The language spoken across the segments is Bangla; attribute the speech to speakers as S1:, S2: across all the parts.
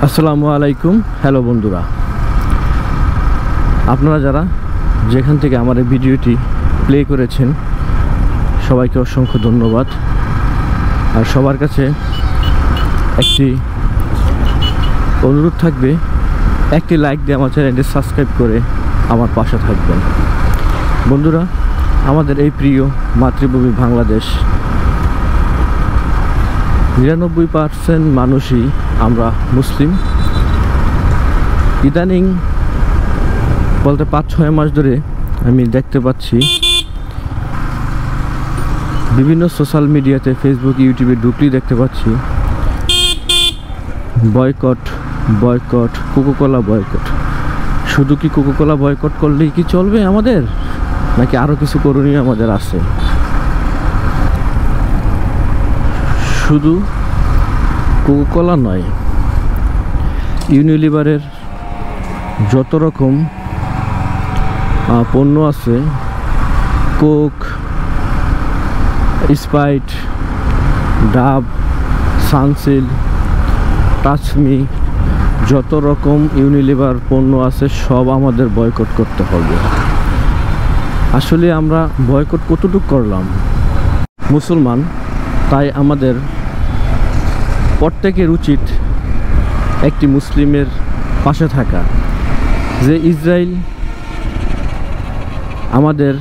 S1: আসসালামু আলাইকুম। হ্যালো বন্ধুরা, আপনারা যারা যেখান থেকে আমার এই ভিডিওটি প্লে করেছেন সবাইকে অসংখ্য ধন্যবাদ। আর সবার কাছে একটি অনুরোধ থাকবে, একটি লাইক দিয়ে আমার চ্যানেলটি সাবস্ক্রাইব করে আমার পাশে থাকবেন। বন্ধুরা, আমাদের এই প্রিয় মাতৃভূমি বাংলাদেশ 99% মানুষই আমরা মুসলিম। ইদানিং বলতে 5-6 মাস ধরে আমি দেখতে পাচ্ছি বিভিন্ন সোশ্যাল মিডিয়াতে, ফেসবুক, ইউটিউবে ঢুকলেই দেখতে পাচ্ছি বয়কট বয়কট, কোকোকোলা বয়কট। শুধু কি কোকোকোলা বয়কট করলেই কি চলবে আমাদের, নাকি আরও কিছু করণীয় আমাদের আছে? শুধু কোকোকোলা নয়, ইউনিলিভারের যত রকম পণ্য আছে, কোক, স্প্রাইট, ডাব, সানসিল্ক, টাচমি, যত রকম ইউনিলিভার পণ্য আছে সব আমাদের বয়কট করতে হবে। আসলে আমরা বয়কট কতটুকু করলাম? মুসলমান, তাই আমাদের প্রত্যেকের উচিত একটি মুসলিমের পাশে থাকা। যে ইসরায়েল আমাদের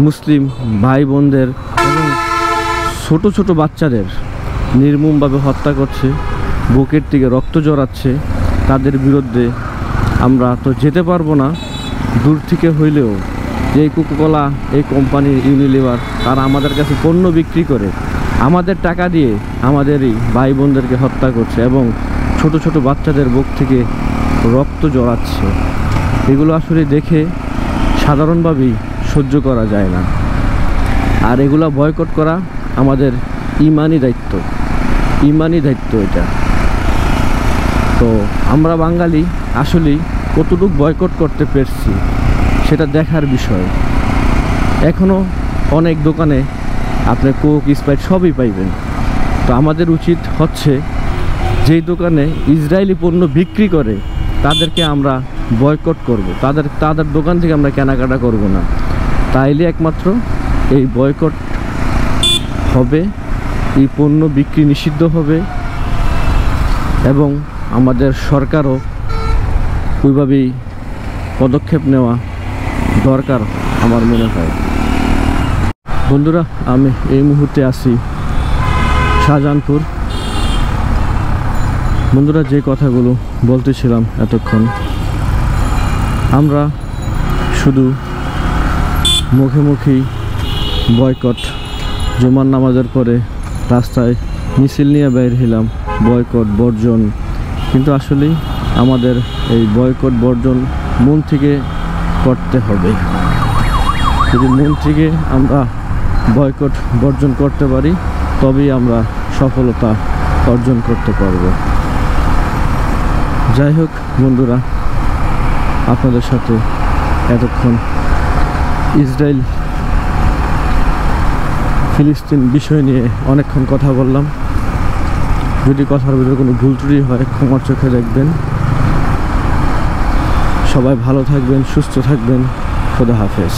S1: মুসলিম ভাই বোনদের এবং ছোট ছোট বাচ্চাদের নির্মমভাবে হত্যা করছে, বুকের থেকে রক্ত জড়াচ্ছে, তাদের বিরুদ্ধে আমরা তো যেতে পারবো না, দূর থেকে হইলেও যে কোকোকোলা, এই কোম্পানির ইউনিলিভার, তারা আমাদের কাছে পণ্য বিক্রি করে আমাদের টাকা দিয়ে আমাদের এই ভাই বোনদেরকে হত্যা করছে এবং ছোট ছোট বাচ্চাদের বুক থেকে রক্ত জড়াচ্ছে। এগুলো আসলে দেখে সাধারণভাবেই সহ্য করা যায় না। আর এগুলো বয়কট করা আমাদের ইমানি দায়িত্ব এটা। তো আমরা বাঙালি আসলেই কতটুকু বয়কট করতে পেরেছি সেটা দেখার বিষয়। এখনও অনেক দোকানে আপনি কোক, স্প্রাইট সবই পাইবেন। তো আমাদের উচিত হচ্ছে যেই দোকানে ইসরায়েলি পণ্য বিক্রি করে তাদেরকে আমরা বয়কট করব, তাদের দোকান থেকে আমরা কেনাকাটা করব না। তাইলে একমাত্র এই বয়কট হবে, এই পণ্য বিক্রি নিষিদ্ধ হবে এবং আমাদের সরকারও ওইভাবেই পদক্ষেপ নেওয়া দরকার আমার মনে হয়। বন্ধুরা, আমি এই মুহূর্তে আছি শাহজাহানপুর। বন্ধুরা, যে কথাগুলো বলতেছিলাম এতক্ষণ, আমরা শুধু মুখে মুখেই বয়কট, জুমার নামাজের পরে রাস্তায় মিছিল নিয়ে বের হলাম বয়কট বর্জন, কিন্তু আসলেই আমাদের এই বয়কট বর্জন মন থেকে করতে হবে। যদি মন থেকে আমরা বয়কট বর্জন করতে পারি তবেই আমরা সফলতা অর্জন করতে পারব। যাই হোক বন্ধুরা, আপনাদের সাথে এতক্ষণ ইসরায়েল ফিলিস্তিন বিষয় নিয়ে অনেকক্ষণ কথা বললাম। যদি কথার ভিতরে কোনো ভুল ত্রুটি হয় ক্ষমার চোখে দেখবেন। সবাই ভালো থাকবেন, সুস্থ থাকবেন। খোদা হাফেজ।